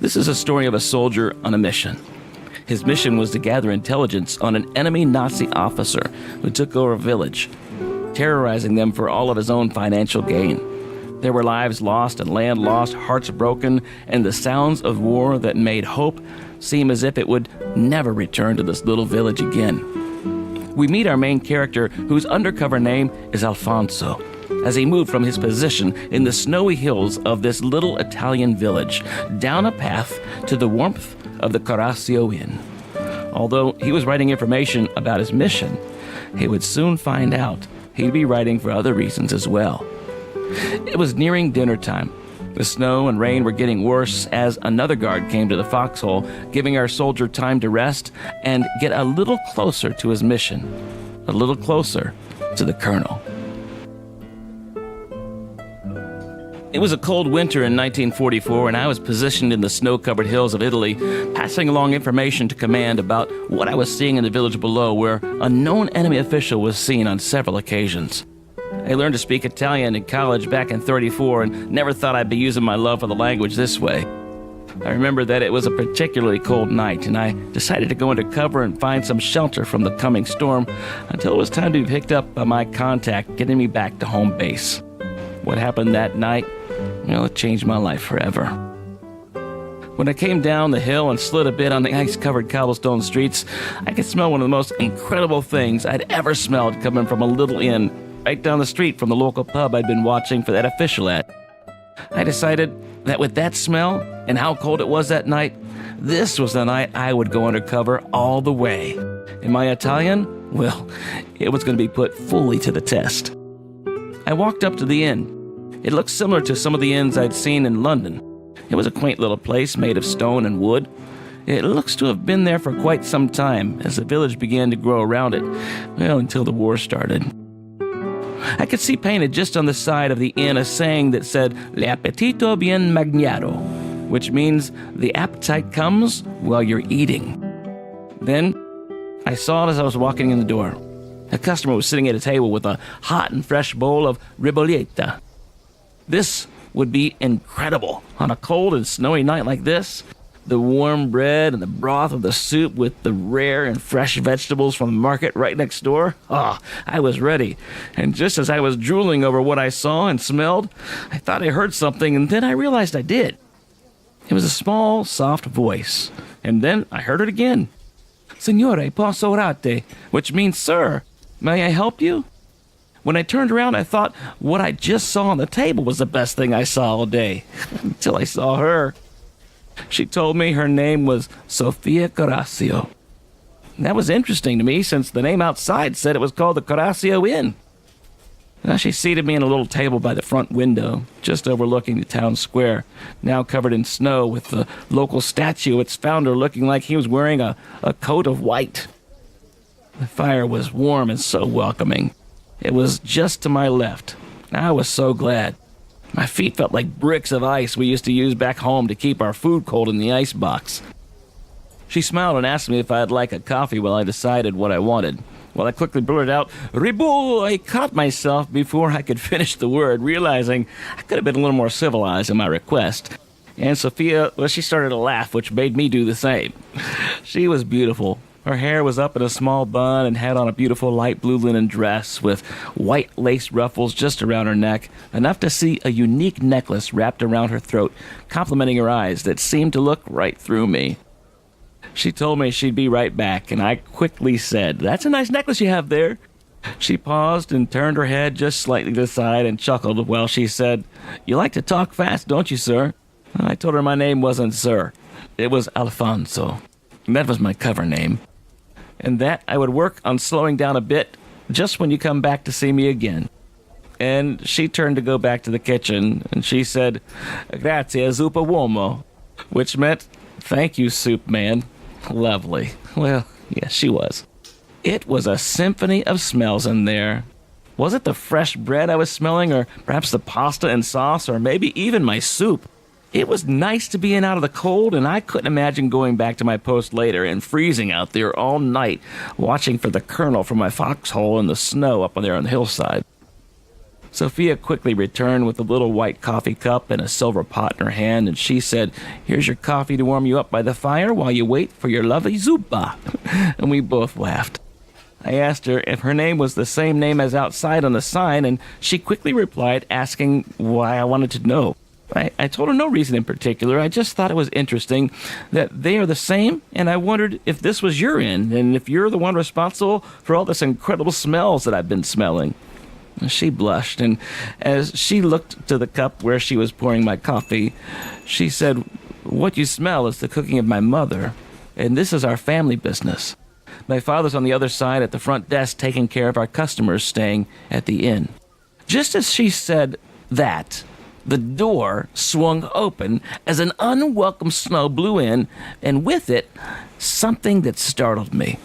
This is a story of a soldier on a mission. His mission was to gather intelligence on an enemy Nazi officer who took over a village, terrorizing them for all of his own financial gain. There were lives lost and land lost, hearts broken, and the sounds of war that made hope seem as if it would never return to this little village again. We meet our main character, whose undercover name is Alfonso, as he moved from his position in the snowy hills of this little Italian village down a path to the warmth of the Corazio Inn. Although he was writing information about his mission, he would soon find out he'd be writing for other reasons as well. It was nearing dinner time. The snow and rain were getting worse as another guard came to the foxhole, giving our soldier time to rest and get a little closer to his mission, a little closer to the colonel. It was a cold winter in 1944, and I was positioned in the snow-covered hills of Italy, passing along information to command about what I was seeing in the village below, where a known enemy official was seen on several occasions. I learned to speak Italian in college back in '34 and never thought I'd be using my love for the language this way. I remember that it was a particularly cold night, and I decided to go into cover and find some shelter from the coming storm until it was time to be picked up by my contact, getting me back to home base. What happened that night? Well, it changed my life forever. When I came down the hill and slid a bit on the ice-covered cobblestone streets, I could smell one of the most incredible things I'd ever smelled coming from a little inn right down the street from the local pub I'd been watching for that official at. I decided that with that smell and how cold it was that night, this was the night I would go undercover all the way. And my Italian, well, it was going to be put fully to the test. I walked up to the inn. It looked similar to some of the inns I'd seen in London. It was a quaint little place made of stone and wood. It looks to have been there for quite some time as the village began to grow around it, well, until the war started. I could see painted just on the side of the inn a saying that said, "L'appetito bien mangiato," which means the appetite comes while you're eating. Then I saw it as I was walking in the door. A customer was sitting at a table with a hot and fresh bowl of ribollita. This would be incredible on a cold and snowy night like this. The warm bread and the broth of the soup with the rare and fresh vegetables from the market right next door. I was ready. And just as I was drooling over what I saw and smelled, I thought I heard something, and then I realized I did. It was a small, soft voice. And then I heard it again. "Signore, posso orate?" which means, "Sir, may I help you?" When I turned around, I thought what I just saw on the table was the best thing I saw all day, until I saw her. She told me her name was Sofia Corazio. That was interesting to me, since the name outside said it was called the Corazio Inn. Now she seated me at a little table by the front window, just overlooking the town square, now covered in snow, with the local statue, its founder, looking like he was wearing a coat of white. The fire was warm and so welcoming. It was just to my left. I was so glad. My feet felt like bricks of ice we used to use back home to keep our food cold in the ice box. She smiled and asked me if I'd like a coffee while I decided what I wanted. Well, I quickly blurted out, "Ribou!" I caught myself before I could finish the word, realizing I could have been a little more civilized in my request. And Sophia, well, she started to laugh, which made me do the same. She was beautiful. Her hair was up in a small bun and had on a beautiful light blue linen dress with white lace ruffles just around her neck, enough to see a unique necklace wrapped around her throat, complementing her eyes that seemed to look right through me. She told me she'd be right back, and I quickly said, "That's a nice necklace you have there." She paused and turned her head just slightly to the side and chuckled while she said, "You like to talk fast, don't you, sir?" I told her my name wasn't Sir. It was Alfonso. That was my cover name. And that I would work on slowing down a bit just when you come back to see me again. And she turned to go back to the kitchen, and she said, "Grazie, zuppa uomo," which meant, "Thank you, soup man." Lovely. Well, yes, she was. It was a symphony of smells in there. Was it the fresh bread I was smelling, or perhaps the pasta and sauce, or maybe even my soup? It was nice to be in out of the cold, and I couldn't imagine going back to my post later and freezing out there all night, watching for the colonel from my foxhole in the snow up there on the hillside. Sophia quickly returned with a little white coffee cup and a silver pot in her hand, and she said, "Here's your coffee to warm you up by the fire while you wait for your lovely zuppa." And we both laughed. I asked her if her name was the same name as outside on the sign, and she quickly replied, asking why I wanted to know. I told her no reason in particular. I just thought it was interesting that they are the same, and I wondered if this was your inn, and if you're the one responsible for all this incredible smells that I've been smelling. She blushed, and as she looked to the cup where she was pouring my coffee, she said, "What you smell is the cooking of my mother, and this is our family business. My father's on the other side at the front desk taking care of our customers staying at the inn." Just as she said that, the door swung open as an unwelcome smell blew in, and with it, something that startled me.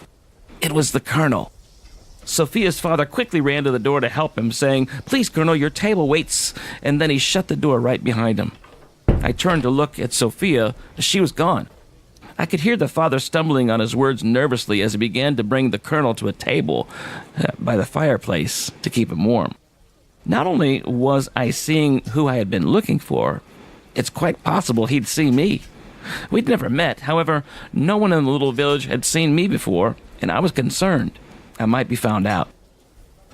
It was the Colonel. Sophia's father quickly ran to the door to help him, saying, "Please, Colonel, your table waits," and then he shut the door right behind him. I turned to look at Sophia. She was gone. I could hear the father stumbling on his words nervously as he began to bring the Colonel to a table by the fireplace to keep him warm. Not only was I seeing who I had been looking for, it's quite possible he'd see me. We'd never met. However, no one in the little village had seen me before, and I was concerned I might be found out.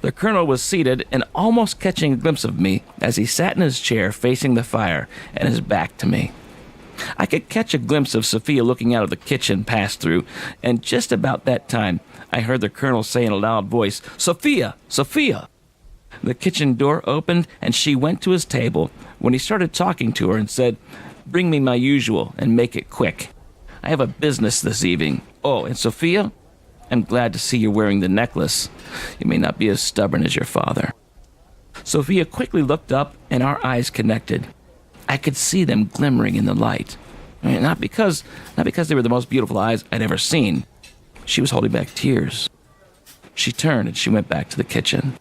The Colonel was seated and almost catching a glimpse of me as he sat in his chair facing the fire and his back to me. I could catch a glimpse of Sophia looking out of the kitchen pass-through, and just about that time, I heard the Colonel say in a loud voice, "Sophia! Sophia!" The kitchen door opened, and she went to his table when he started talking to her and said, "Bring me my usual and make it quick. I have a business this evening. Oh, and Sophia, I'm glad to see you're wearing the necklace. You may not be as stubborn as your father." Sophia quickly looked up, and our eyes connected. I could see them glimmering in the light. Not because they were the most beautiful eyes I'd ever seen. She was holding back tears. She turned and she went back to the kitchen.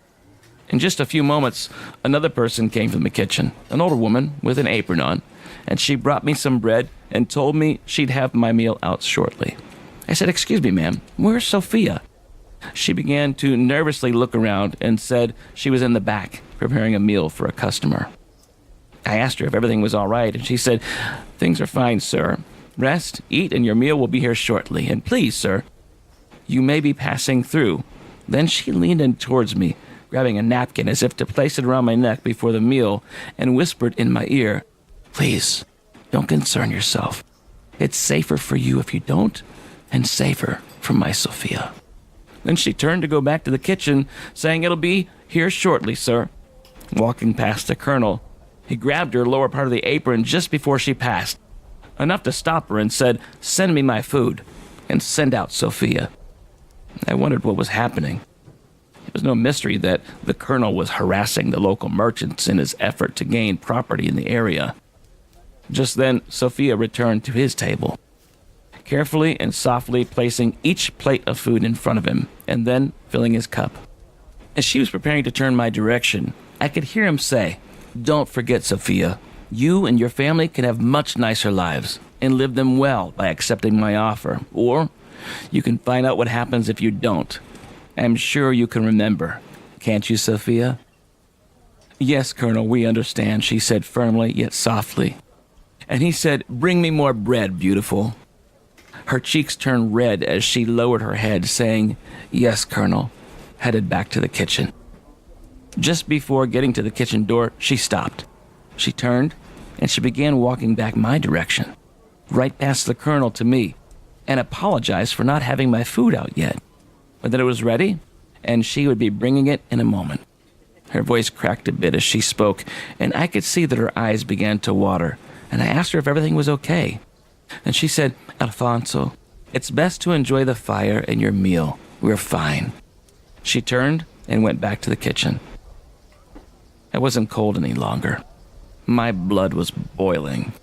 In just a few moments, another person came from the kitchen, an older woman with an apron on, and she brought me some bread and told me she'd have my meal out shortly. I said, "Excuse me, ma'am, where's Sophia?" She began to nervously look around and said she was in the back preparing a meal for a customer. I asked her if everything was all right, and she said, "Things are fine, sir. Rest, eat, and your meal will be here shortly. And please, sir, you may be passing through." Then she leaned in towards me, grabbing a napkin as if to place it around my neck before the meal, and whispered in my ear, "Please, don't concern yourself. It's safer for you if you don't, and safer for my Sophia." Then she turned to go back to the kitchen, saying, "It'll be here shortly, sir." Walking past the Colonel, he grabbed her lower part of the apron just before she passed, enough to stop her, and said, "Send me my food, and send out Sophia." I wondered what was happening. It was no mystery that the Colonel was harassing the local merchants in his effort to gain property in the area. Just then, Sophia returned to his table, carefully and softly placing each plate of food in front of him, and then filling his cup. As she was preparing to turn my direction, I could hear him say, "Don't forget, Sophia, you and your family can have much nicer lives and live them well by accepting my offer, or you can find out what happens if you don't. I'm sure you can remember. Can't you, Sophia?" "Yes, Colonel, we understand," she said firmly yet softly. And he said, "Bring me more bread, beautiful." Her cheeks turned red as she lowered her head, saying, "Yes, Colonel," headed back to the kitchen. Just before getting to the kitchen door, she stopped. She turned, and she began walking back my direction, right past the Colonel to me, and apologized for not having my food out yet, but that it was ready, and she would be bringing it in a moment. Her voice cracked a bit as she spoke, and I could see that her eyes began to water, and I asked her if everything was okay. And she said, "Alfonso, it's best to enjoy the fire and your meal. We're fine." She turned and went back to the kitchen. I wasn't cold any longer. My blood was boiling.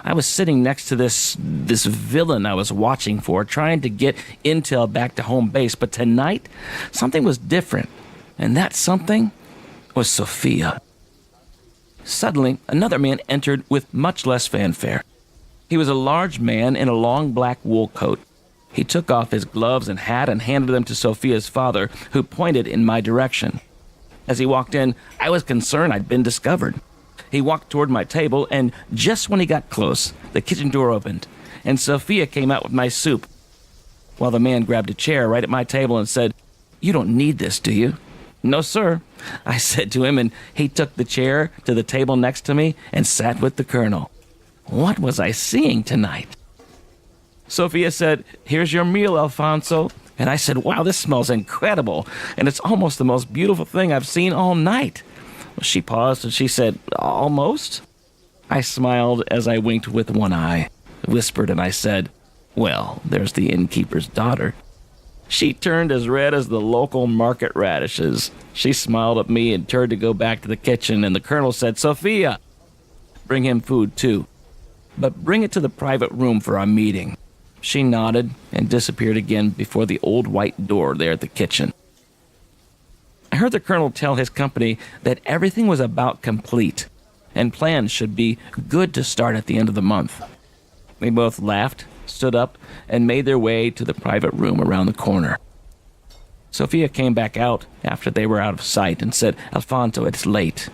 I was sitting next to this villain I was watching for, trying to get intel back to home base, but tonight, something was different, and that something was Sophia. Suddenly, another man entered with much less fanfare. He was a large man in a long black wool coat. He took off his gloves and hat and handed them to Sophia's father, who pointed in my direction. As he walked in, I was concerned I'd been discovered. He walked toward my table, and just when he got close, the kitchen door opened, and Sophia came out with my soup, while the man grabbed a chair right at my table and said, "You don't need this, do you?" "No, sir," I said to him, and he took the chair to the table next to me and sat with the colonel. What was I seeing tonight? Sophia said, "Here's your meal, Alfonso." And I said, "Wow, this smells incredible, and it's almost the most beautiful thing I've seen all night." She paused and she said, "Almost?" I smiled as I winked with one eye, whispered, and I said, "Well, there's the innkeeper's daughter." She turned as red as the local market radishes. She smiled at me and turned to go back to the kitchen, and the colonel said, "Sophia, bring him food too, but bring it to the private room for our meeting." She nodded and disappeared again before the old white door there at the kitchen. I heard the colonel tell his company that everything was about complete, and plans should be good to start at the end of the month. They both laughed, stood up, and made their way to the private room around the corner. Sophia came back out after they were out of sight and said, "Alfonso, it's late.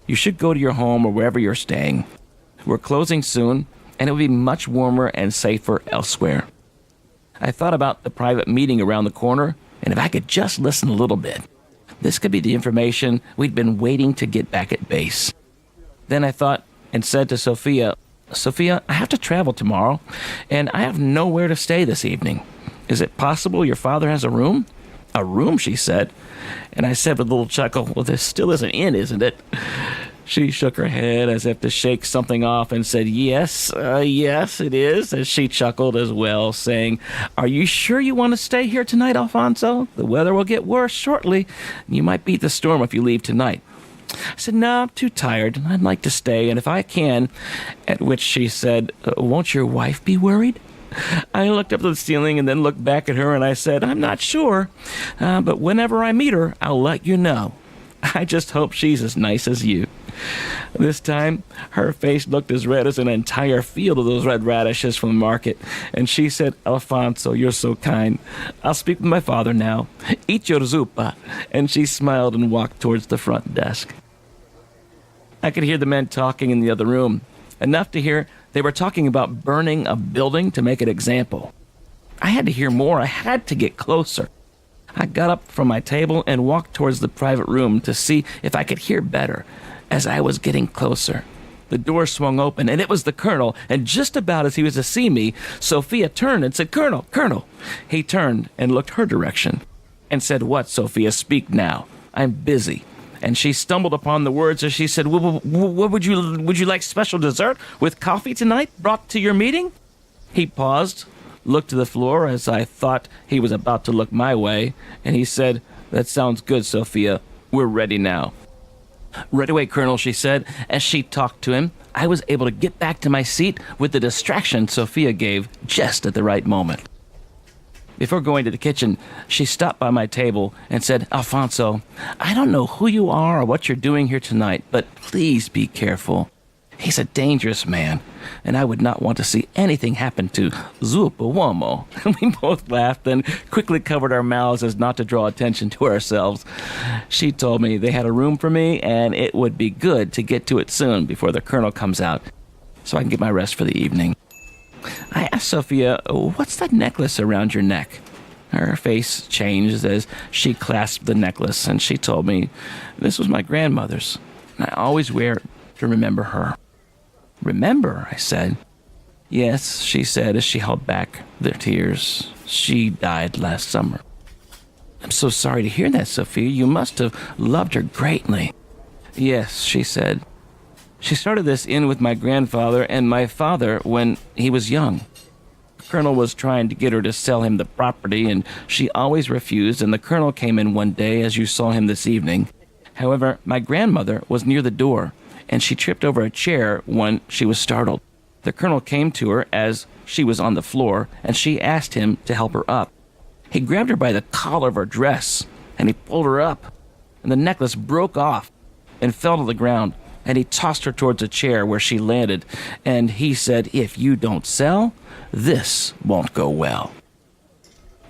You should go to your home or wherever you're staying. We're closing soon, and it will be much warmer and safer elsewhere." I thought about the private meeting around the corner, and if I could just listen a little bit, this could be the information we'd been waiting to get back at base. Then I thought and said to Sophia, "Sophia, I have to travel tomorrow, and I have nowhere to stay this evening. Is it possible your father has a room?" "A room," she said. And I said with a little chuckle, "Well, this still isn't in, isn't it?" She shook her head as if to shake something off and said, yes, it is," as she chuckled as well, saying, "Are you sure you want to stay here tonight, Alfonso? The weather will get worse shortly. You might beat the storm if you leave tonight." I said, "No, I'm too tired. I'd like to stay, and if I can," at which she said, "Won't your wife be worried?" I looked up to the ceiling and then looked back at her, and I said, "I'm not sure, but whenever I meet her, I'll let you know. I just hope she's as nice as you." This time, her face looked as red as an entire field of those red radishes from the market, and she said, "Alfonso, you're so kind. I'll speak with my father now. Eat your zuppa." And she smiled and walked towards the front desk. I could hear the men talking in the other room, enough to hear they were talking about burning a building to make an example. I had to hear more. I had to get closer. I got up from my table and walked towards the private room to see if I could hear better. As I was getting closer, the door swung open, and it was the colonel, and just about as he was to see me, Sophia turned and said, "Colonel, Colonel." He turned and looked her direction and said, "What, Sophia? Speak now. I'm busy." And she stumbled upon the words as she said, What would you like special dessert with coffee tonight brought to your meeting?" He paused, looked to the floor as I thought he was about to look my way, and he said, "That sounds good, Sophia. We're ready now." "Right away, Colonel," she said. As she talked to him, I was able to get back to my seat with the distraction Sophia gave just at the right moment. Before going to the kitchen, she stopped by my table and said, "Alfonso, I don't know who you are or what you're doing here tonight, but please be careful. He's a dangerous man, and I would not want to see anything happen to Zuppa Uomo." We both laughed and quickly covered our mouths as not to draw attention to ourselves. She told me they had a room for me, and it would be good to get to it soon before the colonel comes out, so I can get my rest for the evening. I asked Sophia, "What's that necklace around your neck?" Her face changed as she clasped the necklace, and she told me this was my grandmother's, and I always wear it to remember her. "Remember?" I said. "Yes," she said as she held back their tears. "She died last summer." "I'm so sorry to hear that, Sophia. You must have loved her greatly." "Yes," she said. "She started this in with my grandfather and my father when he was young. The colonel was trying to get her to sell him the property, and she always refused, and the colonel came in one day as you saw him this evening. However, my grandmother was near the door, and she tripped over a chair when she was startled. The colonel came to her as she was on the floor, and she asked him to help her up. He grabbed her by the collar of her dress, and he pulled her up, and the necklace broke off and fell to the ground, and he tossed her towards a chair where she landed, and he said, 'If you don't sell, this won't go well.'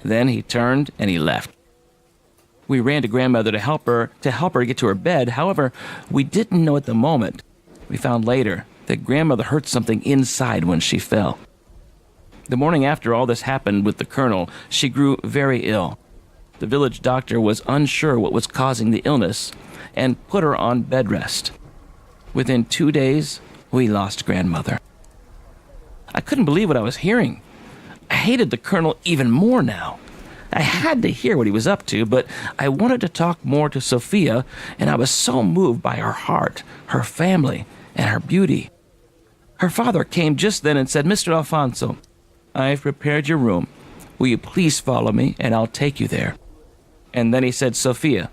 Then he turned and he left. We ran to grandmother to help her get to her bed. However, we didn't know at the moment. We found later that grandmother hurt something inside when she fell. The morning after all this happened with the colonel, she grew very ill. The village doctor was unsure what was causing the illness and put her on bed rest. Within 2 days, we lost grandmother. I couldn't believe what I was hearing. I hated the colonel even more now. I had to hear what he was up to, but I wanted to talk more to Sophia, and I was so moved by her heart, her family, and her beauty. Her father came just then and said, "Mr. Alfonso, I've prepared your room. Will you please follow me, and I'll take you there." And then he said, "Sophia,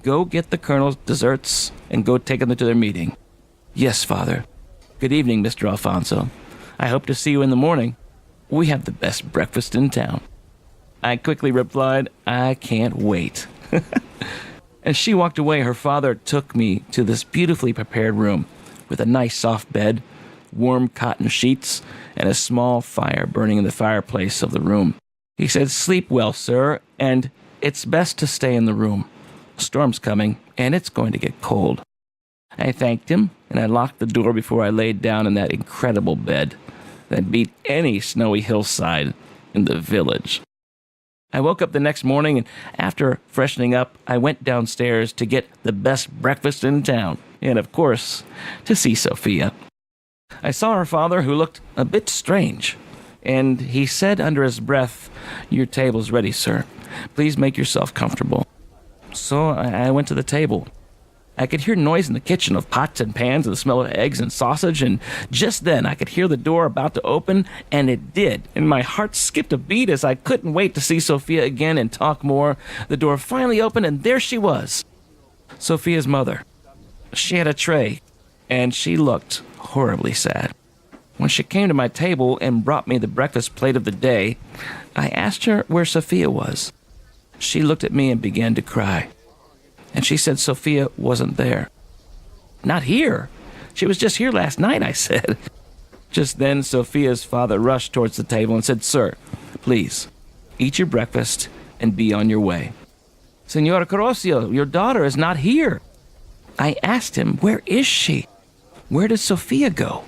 go get the colonel's desserts and go take them to their meeting." "Yes, Father. Good evening, Mr. Alfonso. I hope to see you in the morning. We have the best breakfast in town." I quickly replied, "I can't wait." As she walked away, her father took me to this beautifully prepared room with a nice soft bed, warm cotton sheets, and a small fire burning in the fireplace of the room. He said, "Sleep well, sir, and it's best to stay in the room. A storm's coming, and it's going to get cold." I thanked him, and I locked the door before I laid down in that incredible bed that beat any snowy hillside in the village. I woke up the next morning, and after freshening up, I went downstairs to get the best breakfast in town, and of course, to see Sophia. I saw her father, who looked a bit strange, and he said under his breath, "Your table's ready, sir. Please make yourself comfortable." So I went to the table. I could hear noise in the kitchen of pots and pans and the smell of eggs and sausage, and just then I could hear the door about to open, and it did, and my heart skipped a beat as I couldn't wait to see Sophia again and talk more. The door finally opened, and there she was, Sophia's mother. She had a tray, and she looked horribly sad. When she came to my table and brought me the breakfast plate of the day, I asked her where Sophia was. She looked at me and began to cry. And she said Sophia wasn't there. "Not here? She was just here last night," I said. Just then, Sophia's father rushed towards the table and said, "Sir, please, eat your breakfast and be on your way." "Senor Carosio, your daughter is not here." I asked him, "Where is she? Where did Sophia go?"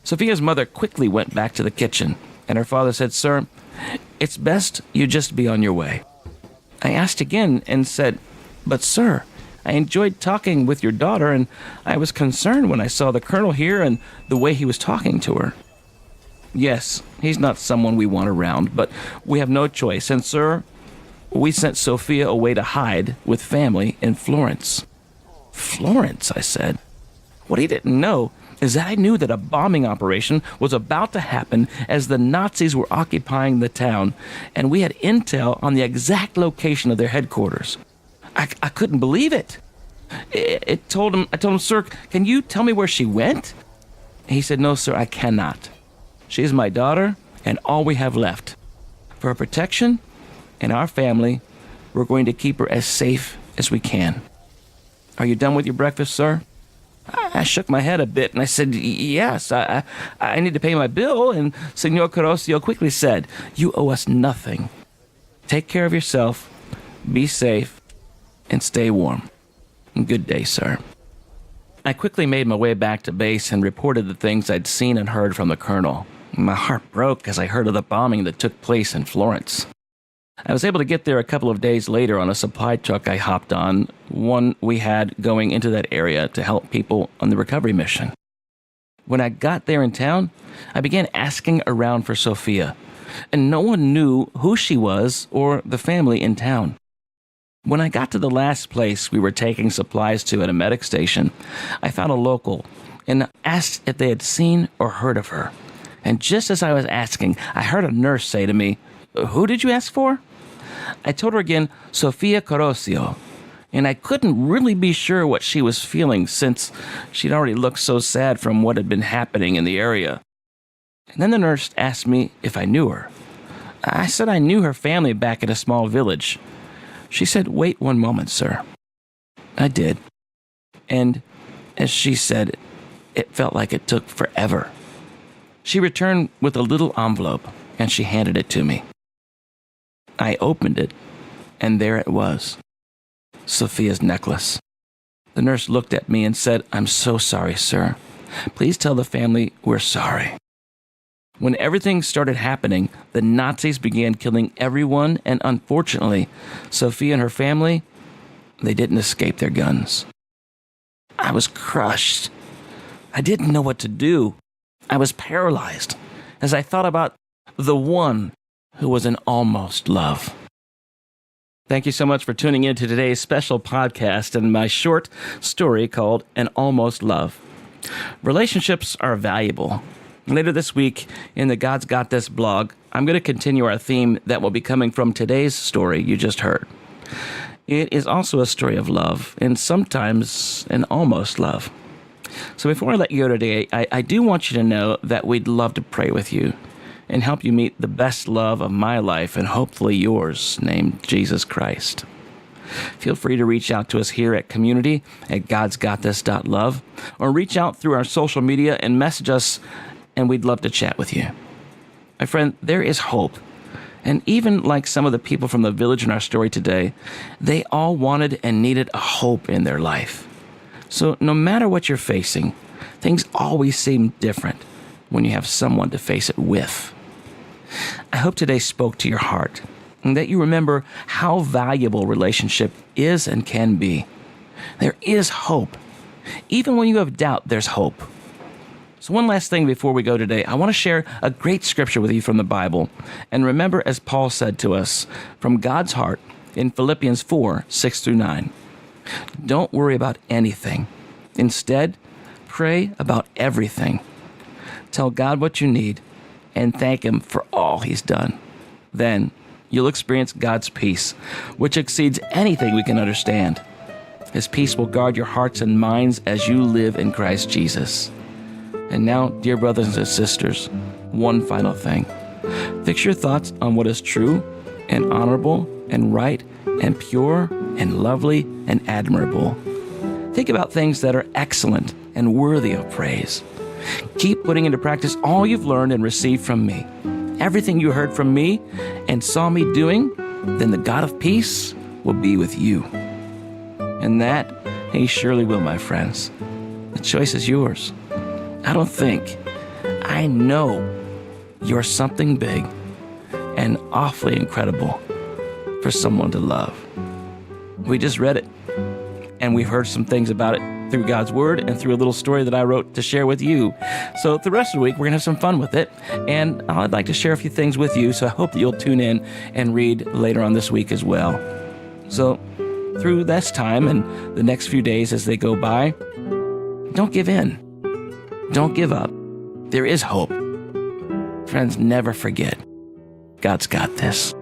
Sophia's mother quickly went back to the kitchen, and her father said, "Sir, it's best you just be on your way." I asked again and said, "But, sir, I enjoyed talking with your daughter, and I was concerned when I saw the colonel here and the way he was talking to her." "Yes, he's not someone we want around, but we have no choice. And, sir, we sent Sophia away to hide with family in Florence." "Florence?" I said. What he didn't know is that I knew that a bombing operation was about to happen as the Nazis were occupying the town, and we had intel on the exact location of their headquarters. I couldn't believe it. I told him, "Sir, can you tell me where she went?" He said, "No, sir, I cannot. She is my daughter and all we have left. For her protection and our family, we're going to keep her as safe as we can. Are you done with your breakfast, sir?" I shook my head a bit and I said, "Yes, I need to pay my bill." And Senor Carosio quickly said, "You owe us nothing. Take care of yourself, be safe, and stay warm. Good day, sir." I quickly made my way back to base and reported the things I'd seen and heard from the colonel. My heart broke as I heard of the bombing that took place in Florence. I was able to get there a couple of days later on a supply truck I hopped on, one we had going into that area to help people on the recovery mission. When I got there in town, I began asking around for Sophia, and no one knew who she was or the family in town. When I got to the last place we were taking supplies to at a medic station, I found a local and asked if they had seen or heard of her. And just as I was asking, I heard a nurse say to me, "Who did you ask for?" I told her again, "Sophia Carosio," and I couldn't really be sure what she was feeling since she'd already looked so sad from what had been happening in the area. And then the nurse asked me if I knew her. I said I knew her family back in a small village. She said, "Wait one moment, sir." I did. And as she said, it felt like it took forever. She returned with a little envelope, and she handed it to me. I opened it, and there it was. Sophia's necklace. The nurse looked at me and said, "I'm so sorry, sir. Please tell the family we're sorry." When everything started happening, the Nazis began killing everyone, and unfortunately, Sophia and her family, they didn't escape their guns. I was crushed. I didn't know what to do. I was paralyzed as I thought about the one who was an almost love. Thank you so much for tuning in to today's special podcast and my short story called An Almost Love. Relationships are valuable. Later this week in the God's Got This blog, I'm going to continue our theme that will be coming from today's story you just heard. It is also a story of love, and sometimes an almost love. So before I let you go today, I do want you to know that we'd love to pray with you and help you meet the best love of my life and hopefully yours, named Jesus Christ. Feel free to reach out to us here at community@godsgotthis.love or reach out through our social media and message us, and we'd love to chat with you. My friend, there is hope. And even like some of the people from the village in our story today, they all wanted and needed a hope in their life. So no matter what you're facing, things always seem different when you have someone to face it with. I hope today spoke to your heart and that you remember how valuable relationship is and can be. There is hope. Even when you have doubt, there's hope. So one last thing before we go today, I want to share a great scripture with you from the Bible. And remember, as Paul said to us, from God's heart in Philippians 4:6-9. Don't worry about anything. Instead, pray about everything. Tell God what you need and thank Him for all He's done. Then you'll experience God's peace, which exceeds anything we can understand. His peace will guard your hearts and minds as you live in Christ Jesus. And now, dear brothers and sisters, one final thing. Fix your thoughts on what is true and honorable and right and pure and lovely and admirable. Think about things that are excellent and worthy of praise. Keep putting into practice all you've learned and received from me. Everything you heard from me and saw me doing, then the God of peace will be with you. And that He surely will, my friends. The choice is yours. I know you're something big and awfully incredible for someone to love. We just read it, and we've heard some things about it through God's Word and through a little story that I wrote to share with you. So the rest of the week, we're going to have some fun with it, and I'd like to share a few things with you, so I hope that you'll tune in and read later on this week as well. So through this time and the next few days as they go by, don't give in. Don't give up. There is hope. Friends, never forget, God's got this.